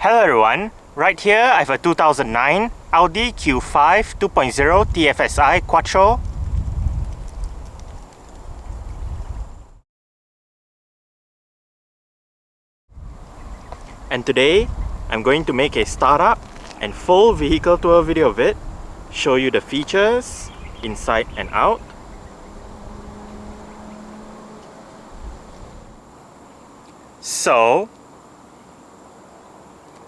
Hello everyone, right here I have a 2009 Audi Q5 2.0 TFSI quattro. And today I'm going to make a startup and full vehicle tour video of it, show you the features inside and out. So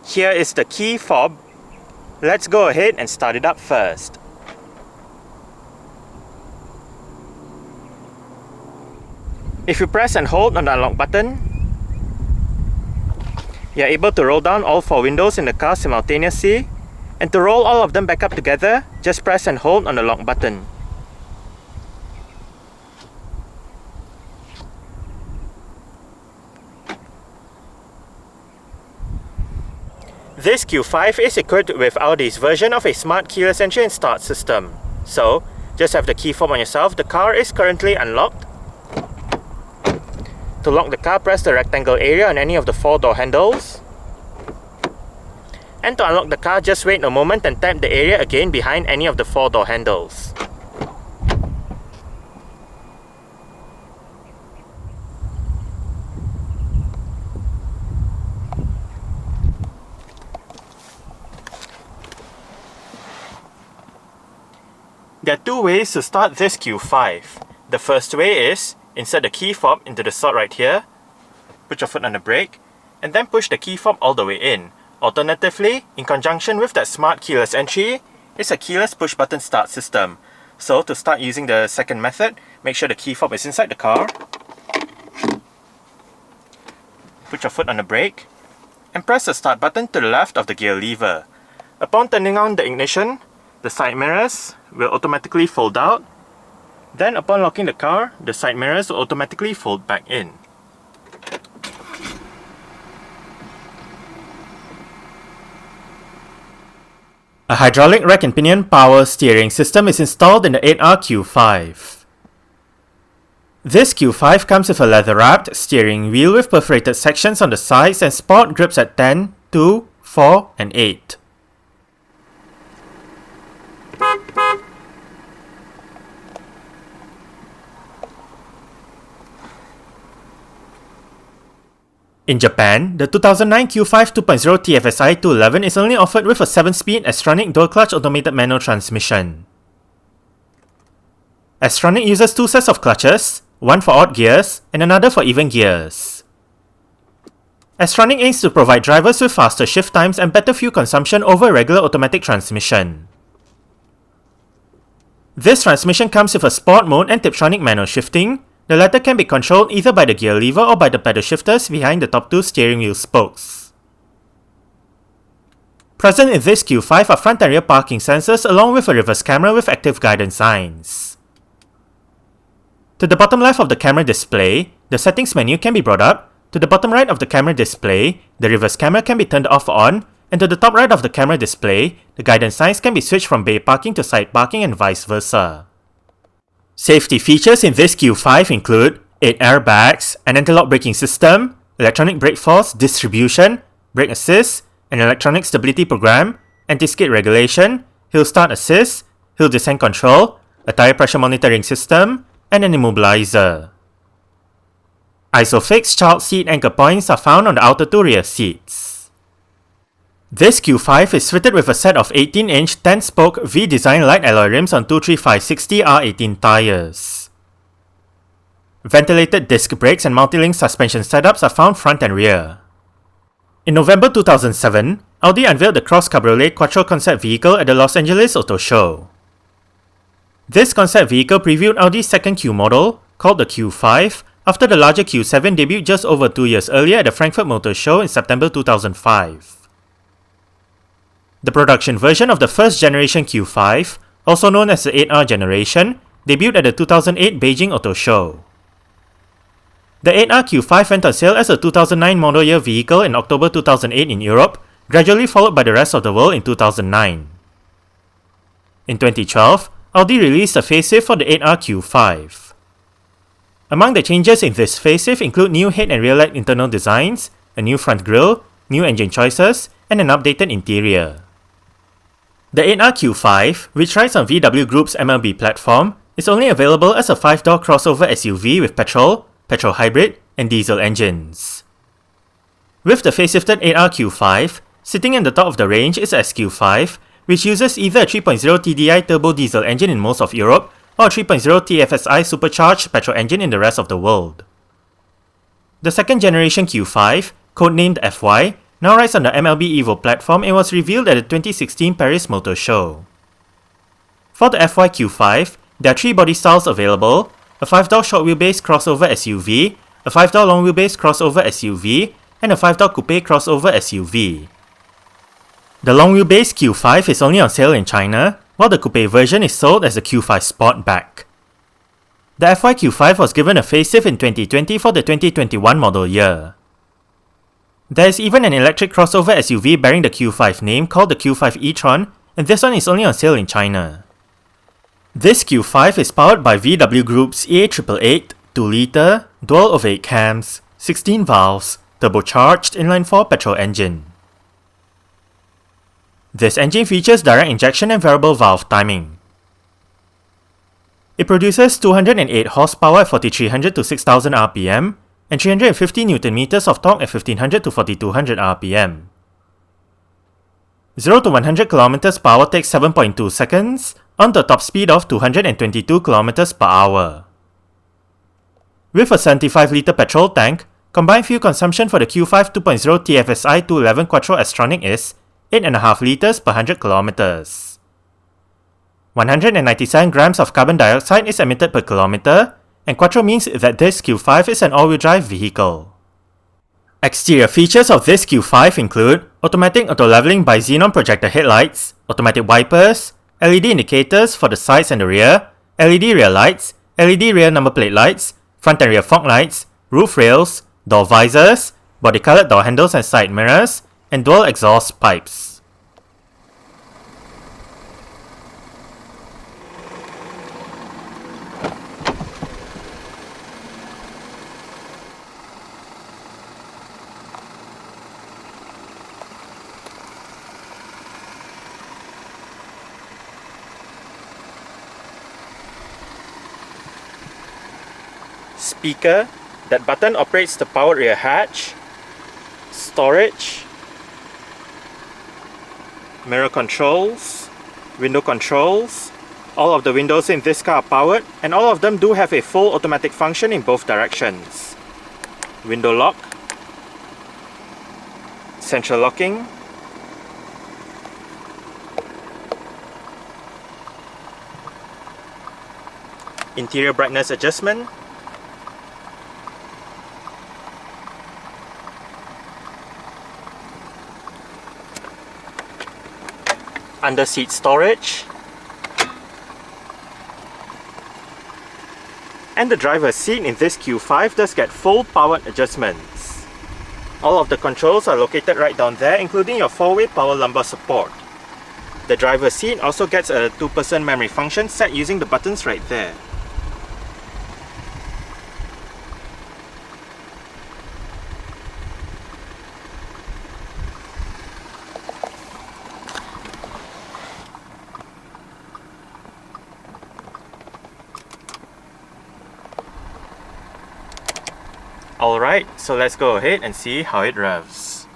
here is the key fob. Let's go ahead and start it up first. If you press and hold on the unlock button, you're able to roll down all 4 windows in the car simultaneously, and to roll all of them back up together, just press and hold on the lock button. This Q5 is equipped with Audi's version of a smart keyless entry and start system. So, just have the key fob on yourself. The car is currently unlocked. To lock the car, press the rectangle area on any of the 4 door handles. And to unlock the car, just wait a moment and tap the area again behind any of the 4 door handles. There are 2 ways to start this Q5. The first way is, insert the key fob into the slot right here, put your foot on the brake, and then push the key fob all the way in. Alternatively, in conjunction with that smart keyless entry, is a keyless push button start system. So to start using the second method, make sure the key fob is inside the car, put your foot on the brake, and press the start button to the left of the gear lever. Upon turning on the ignition, the side mirrors will automatically fold out. Then upon locking the car, the side mirrors will automatically fold back in. A hydraulic rack and pinion power steering system is installed in the 8R Q5. This Q5 comes with a leather-wrapped steering wheel with perforated sections on the sides and sport grips at 10, 2, 4 and 8. In Japan, the 2009 Q5 2.0 TFSI 211 is only offered with a 7-speed S-tronic dual-clutch automated manual transmission. S-tronic uses 2 sets of clutches, one for odd gears and another for even gears. S-tronic aims to provide drivers with faster shift times and better fuel consumption over regular automatic transmission. This transmission comes with a sport mode and Tiptronic manual shifting. The latter can be controlled either by the gear lever or by the pedal shifters behind the top 2 steering wheel spokes. Present in this Q5 are front and rear parking sensors along with a reverse camera with active guidance signs. To the bottom left of the camera display, the settings menu can be brought up. To the bottom right of the camera display, the reverse camera can be turned off or on, and to the top right of the camera display, the guidance signs can be switched from bay parking to side parking and vice versa. Safety features in this Q5 include 8 airbags, an anti-lock braking system, electronic brake force distribution, brake assist, an electronic stability program, anti-skid regulation, hill start assist, hill descent control, a tire pressure monitoring system, and an immobilizer. Isofix child seat anchor points are found on the outer 2 rear seats. This Q5 is fitted with a set of 18-inch 10-spoke V-design light alloy rims on 235/60 R18 tires. Ventilated disc brakes and multi-link suspension setups are found front and rear. In November 2007, Audi unveiled the Cross Cabriolet Quattro concept vehicle at the Los Angeles Auto Show. This concept vehicle previewed Audi's second Q model, called the Q5, after the larger Q7 debuted just over 2 years earlier at the Frankfurt Motor Show in September 2005. The production version of the first generation Q5, also known as the 8R generation, debuted at the 2008 Beijing Auto Show. The 8R Q5 went on sale as a 2009 model year vehicle in October 2008 in Europe, gradually followed by the rest of the world in 2009. In 2012, Audi released a facelift for the 8R Q5. Among the changes in this facelift include new head and rear light internal designs, a new front grille, new engine choices, and an updated interior. The 8R Q5, which rides on VW Group's MLB platform, is only available as a 5-door crossover SUV with petrol hybrid, and diesel engines. With the facelifted 8R Q5, sitting in the top of the range is a SQ5, which uses either a 3.0 TDI turbo diesel engine in most of Europe or a 3.0 TFSI supercharged petrol engine in the rest of the world. The second generation Q5, codenamed FY, now rides on the MLB Evo platform and was revealed at the 2016 Paris Motor Show. For the FY Q5, there are 3 body styles available: a 5-door short wheelbase crossover SUV, a 5-door long wheelbase crossover SUV, and a 5-door coupe crossover SUV. The long wheelbase Q5 is only on sale in China, while the coupe version is sold as the Q5 Sportback. The FY Q5 was given a facelift in 2020 for the 2021 model year. There is even an electric crossover SUV bearing the Q5 name called the Q5 e-tron, and this one is only on sale in China. This Q5 is powered by VW Group's EA888 2-litre, dual ovate cams, 16 valves, turbocharged inline-4 petrol engine. This engine features direct injection and variable valve timing. It produces 208 horsepower at 4300 to 6000 rpm and 350 Nm of torque at 1500 to 4200 rpm. 0 to 100 km per hour takes 7.2 seconds, on the top speed of 222 km per hour. With a 75-litre petrol tank, combined fuel consumption for the Q5 2.0 TFSI 211 quattro tronic is 8.5 litres per 100 km. 197 grams of carbon dioxide is emitted per kilometer, and quattro means that this Q5 is an all-wheel drive vehicle. Exterior features of this Q5 include automatic auto-leveling by xenon projector headlights, automatic wipers, LED indicators for the sides and the rear, LED rear lights, LED rear number plate lights, front and rear fog lights, roof rails, door visors, body-colored door handles and side mirrors, and dual exhaust pipes. Speaker, that button operates the powered rear hatch, storage, mirror controls, window controls. All of the windows in this car are powered, and all of them do have a full automatic function in both directions. Window lock, central locking, interior brightness adjustment, under seat storage, and the driver's seat in this Q5 does get full powered adjustments. All of the controls are located right down there, including your 4-way power lumbar support. The driver's seat also gets a 2-person memory function set using the buttons right there. Alright, so let's go ahead and see how it revs.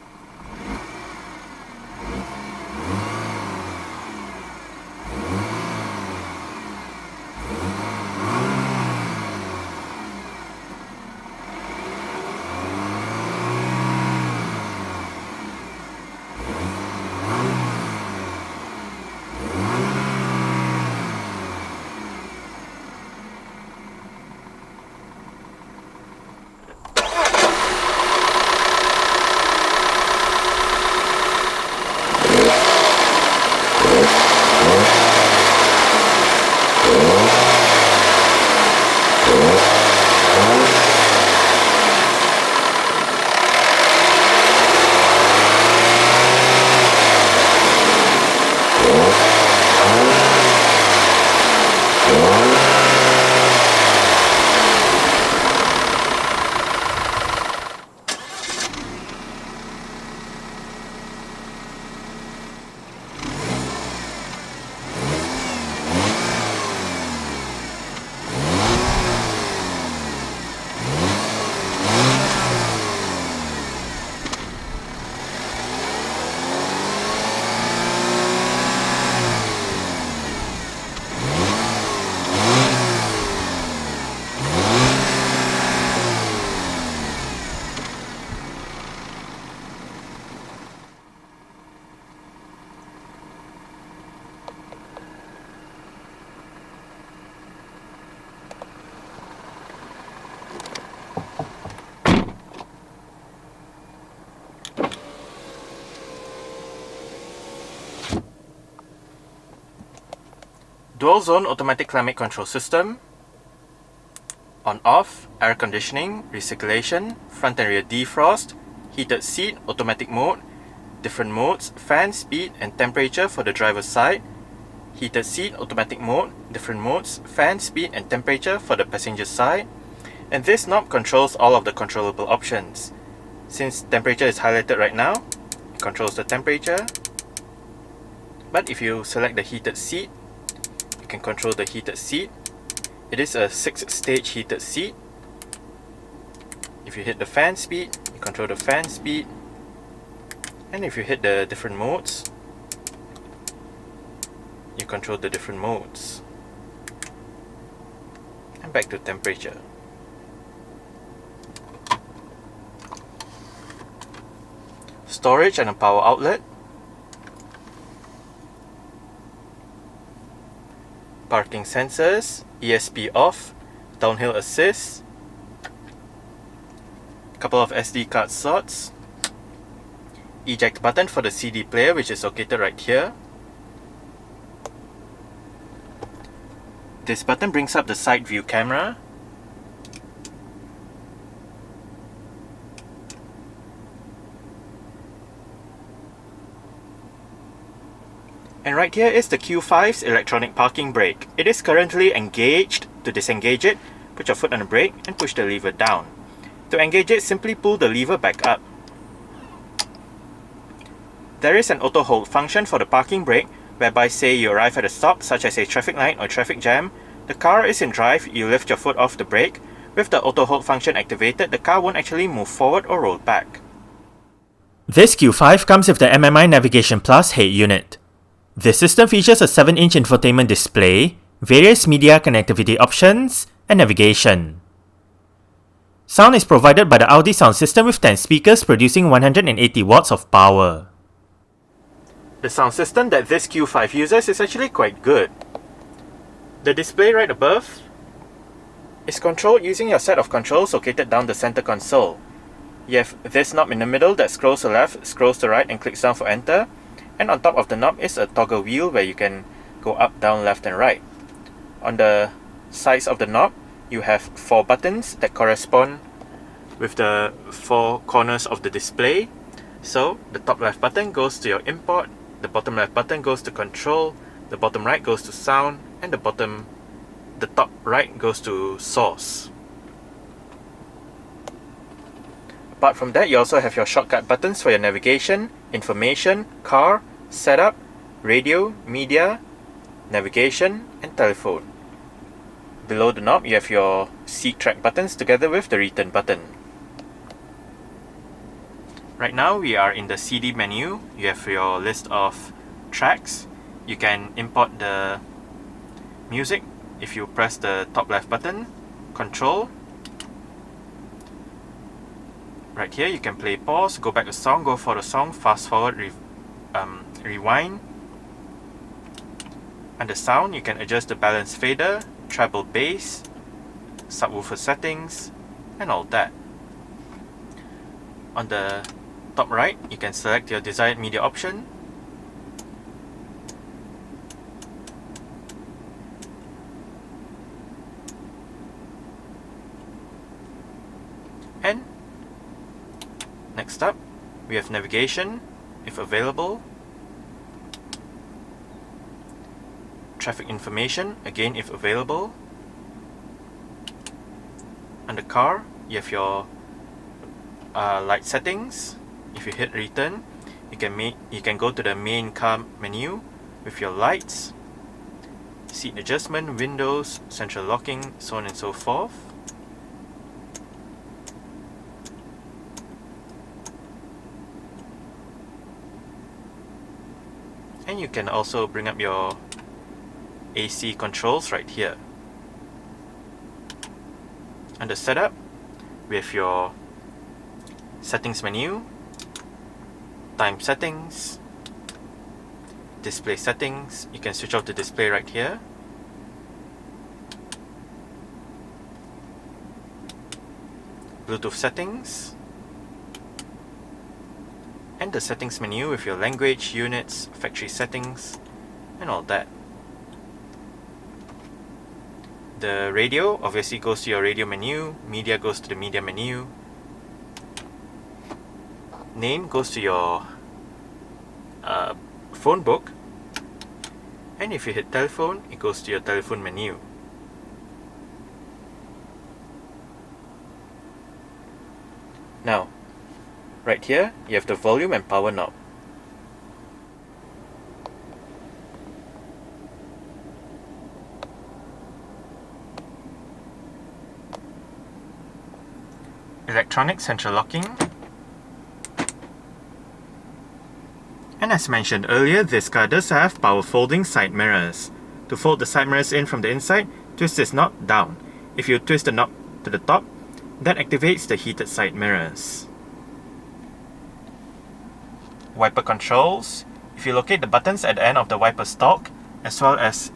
Dual zone automatic climate control system. On off, air conditioning, recirculation, front and rear defrost, heated seat, automatic mode, different modes, fan speed and temperature for the driver's side, heated seat, automatic mode, different modes, fan speed and temperature for the passenger side, and this knob controls all of the controllable options. Since temperature is highlighted right now, it controls the temperature, but if you select the heated seat, you can control the heated seat. It is a 6-stage heated seat. If you hit the fan speed, you control the fan speed, and if you hit the different modes, you control the different modes. And back to temperature. Storage and a power outlet. Parking sensors, ESP off, downhill assist, couple of SD card slots, eject button for the CD player, which is located right here. This button brings up the side view camera. And right here is the Q5's electronic parking brake. It is currently engaged. To disengage it, put your foot on the brake and push the lever down. To engage it, simply pull the lever back up. There is an auto hold function for the parking brake, whereby say you arrive at a stop such as a traffic light or traffic jam, the car is in drive, you lift your foot off the brake. With the auto hold function activated, the car won't actually move forward or roll back. This Q5 comes with the MMI Navigation Plus head unit. This system features a 7-inch infotainment display, various media connectivity options, and navigation. Sound is provided by the Audi sound system with 10 speakers producing 180 watts of power. The sound system that this Q5 uses is actually quite good. The display right above is controlled using your set of controls located down the center console. You have this knob in the middle that scrolls to left, scrolls to right and clicks down for enter. And on top of the knob is a toggle wheel where you can go up, down, left and right. On the sides of the knob, you have 4 buttons that correspond with the 4 corners of the display. So the top left button goes to your import, the bottom left button goes to control, the bottom right goes to sound, and the top right goes to source. Apart from that, you also have your shortcut buttons for your navigation, information, car, setup, radio, media, navigation, and telephone. Below the knob, you have your seat track buttons together with the return button. Right now, we are in the CD menu. You have your list of tracks. You can import the music if you press the top left button, control. Right here, you can play pause, go back a song, go for the song, fast forward, rewind. Under sound, you can adjust the balance fader, treble bass, subwoofer settings, and all that. On the top right, you can select your desired media option. And next up, we have navigation, if available. Traffic information, again if available. Under car, you have your light settings. If you hit return, you can go to the main car menu with your lights, seat adjustment, windows, central locking, so on and so forth. And you can also bring up your AC controls right here. Under setup, we have your settings menu, time settings, display settings. You can switch off the display right here. Bluetooth settings, and the settings menu with your language, units, factory settings, and all that. The radio obviously goes to your radio menu, media goes to the media menu, name goes to your phone book, and if you hit telephone, it goes to your telephone menu. Now, right here, you have the volume and power knob. Electronic central locking. And as mentioned earlier, this car does have power folding side mirrors. To fold the side mirrors in from the inside, twist this knob down. If you twist the knob to the top, that activates the heated side mirrors. Wiper controls. If you locate the buttons at the end of the wiper stalk, as well as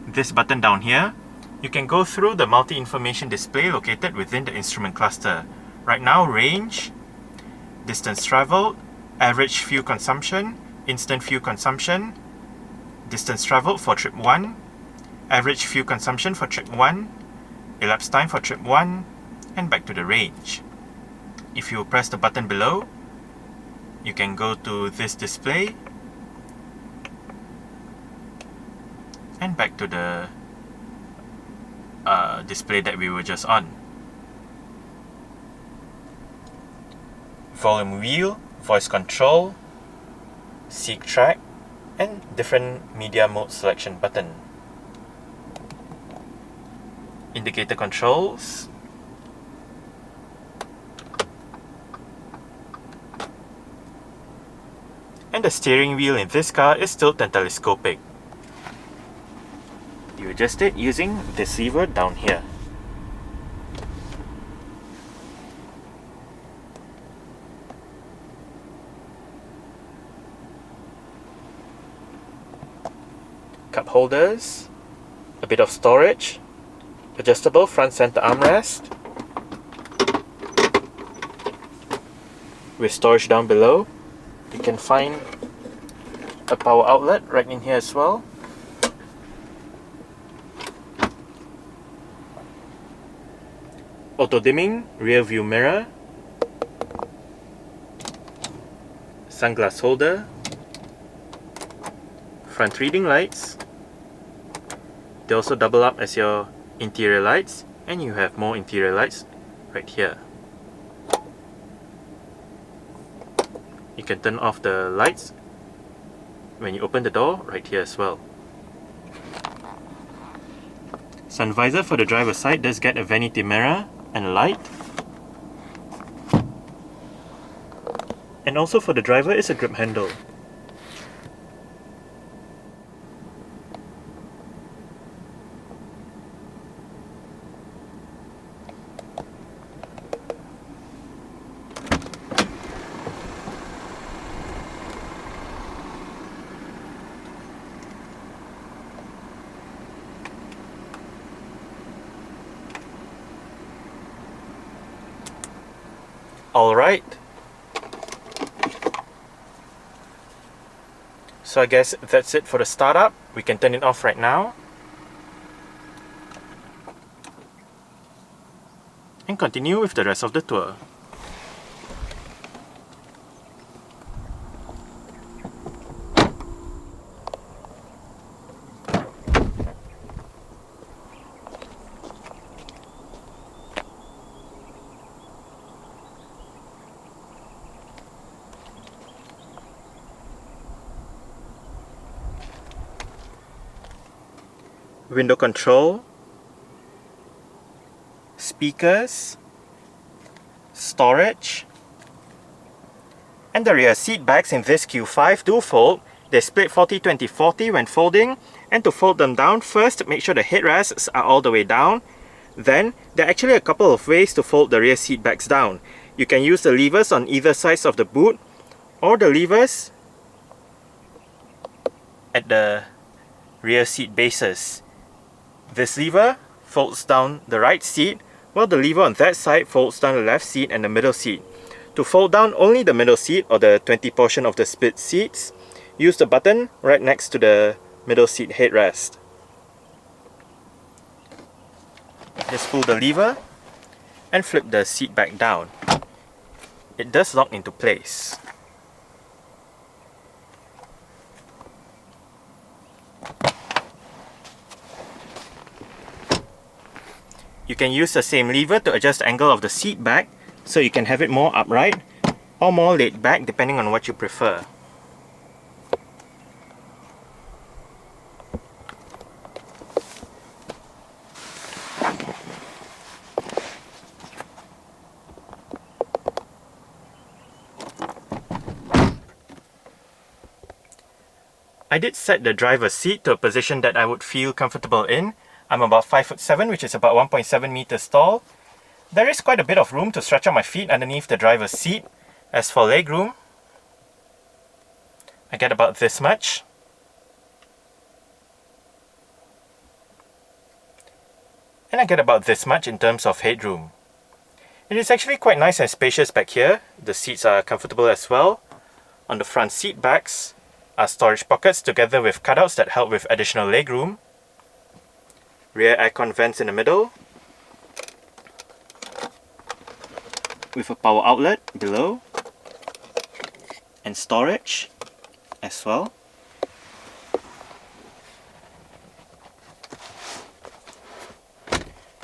this button down here, you can go through the multi-information display located within the instrument cluster. Right now, range, distance traveled, average fuel consumption, instant fuel consumption, distance traveled for trip 1, average fuel consumption for trip 1, elapsed time for trip 1, and back to the range. If you press the button below, you can go to this display and back to the display that we were just on. Volume wheel, voice control, seek track, and different media mode selection button. Indicator controls, and the steering wheel in this car is tilt and telescopic. You adjust it using this lever down here. Cup holders, a bit of storage, adjustable front center armrest, with storage down below. You can find a power outlet right in here as well. Auto dimming rear view mirror, sunglass holder, front reading lights. They also double up as your interior lights, and you have more interior lights right here. You can turn off the lights when you open the door right here as well. Sun visor for the driver's side does get a vanity mirror and a light. And also for the driver is a grip handle. Alright, so I guess that's it for the startup. We can turn it off right now and continue with the rest of the tour. Window control, speakers, storage, and the rear seat backs in this Q5 do fold. They split 40-20-40 when folding, and to fold them down, first make sure the headrests are all the way down. Then there are actually a couple of ways to fold the rear seat backs down. You can use the levers on either sides of the boot, or the levers at the rear seat bases. This lever folds down the right seat, while the lever on that side folds down the left seat and the middle seat. To fold down only the middle seat or the 20 portion of the split seats, use the button right next to the middle seat headrest. Just pull the lever and flip the seat back down. It does lock into place. You can use the same lever to adjust the angle of the seat back so you can have it more upright or more laid back depending on what you prefer. I did set the driver's seat to a position that I would feel comfortable in. I'm about 5'7", which is about 1.7 meters tall. There is quite a bit of room to stretch out my feet underneath the driver's seat. As for legroom, I get about this much. And I get about this much in terms of headroom. It is actually quite nice and spacious back here. The seats are comfortable as well. On the front seat backs are storage pockets together with cutouts that help with additional legroom. Rear aircon vents in the middle, with a power outlet below, and storage as well.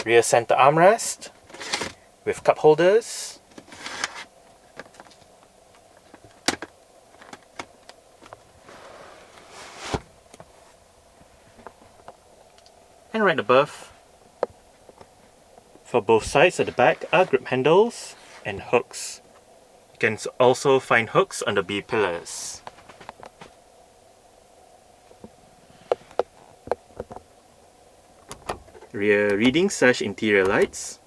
Rear center armrest with cup holders. And right above, for both sides at the back, are grip handles and hooks. You can also find hooks on the B pillars. Rear reading/interior lights.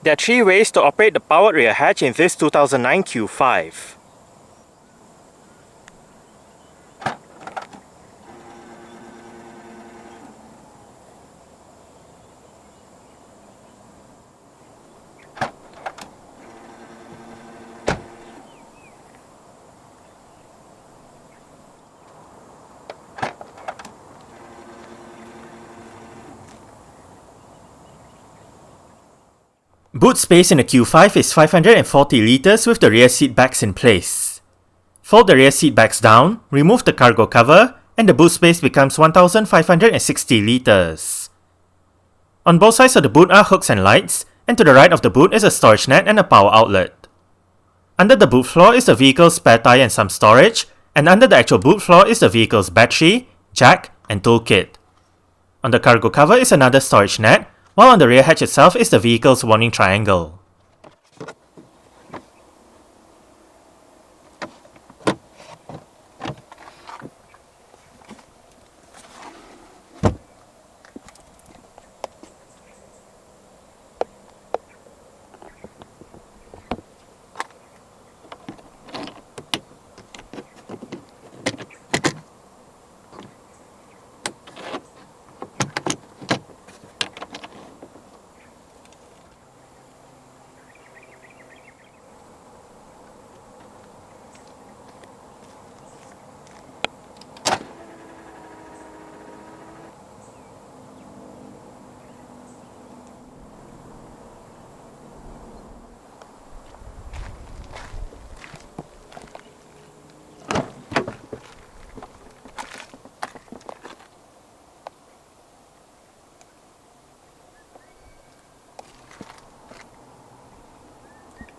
There are 3 ways to operate the powered rear hatch in this 2009 Q5. Boot space in the Q5 is 540 litres with the rear seat backs in place. Fold the rear seat backs down, remove the cargo cover, and the boot space becomes 1560 litres. On both sides of the boot are hooks and lights, and to the right of the boot is a storage net and a power outlet. Under the boot floor is the vehicle's spare tyre and some storage, and under the actual boot floor is the vehicle's battery, jack, and toolkit. On the cargo cover is another storage net, while on the rear hatch itself is the vehicle's warning triangle.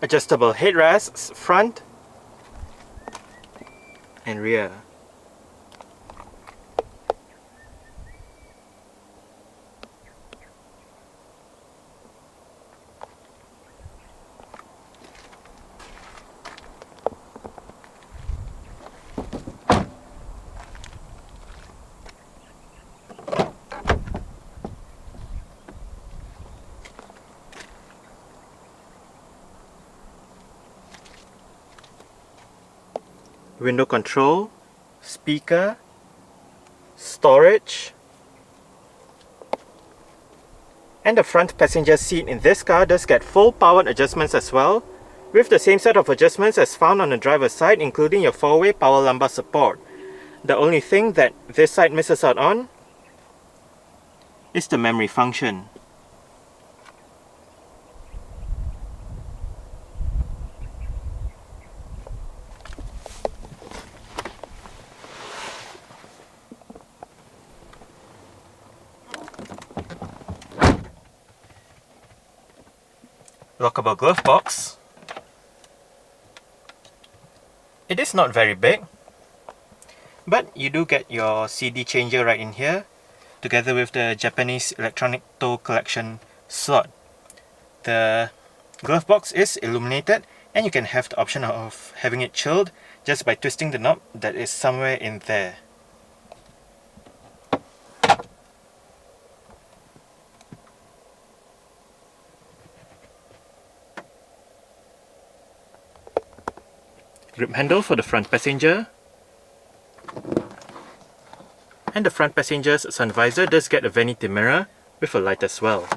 Adjustable headrests, front and rear. Window control, speaker, storage, and the front passenger seat in this car does get full powered adjustments as well, with the same set of adjustments as found on the driver's side, including your 4-way power lumbar support. The only thing that this side misses out on is the memory function. Lockable glove box. It is not very big, but you do get your CD changer right in here, together with the Japanese electronic toe collection slot. The glove box is illuminated, and you can have the option of having it chilled just by twisting the knob that is somewhere in there. Grip handle for the front passenger, and the front passenger's sun visor does get a vanity mirror with a light as well.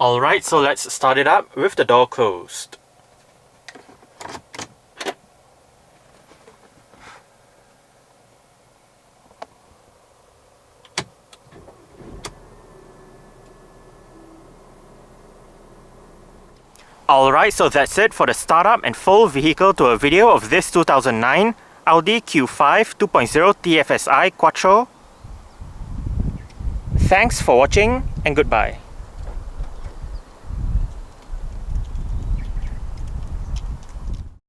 Alright, so let's start it up with the door closed. Alright, so that's it for the startup and full vehicle tour video of this 2009 Audi Q5 2.0 TFSI quattro. Thanks for watching and goodbye.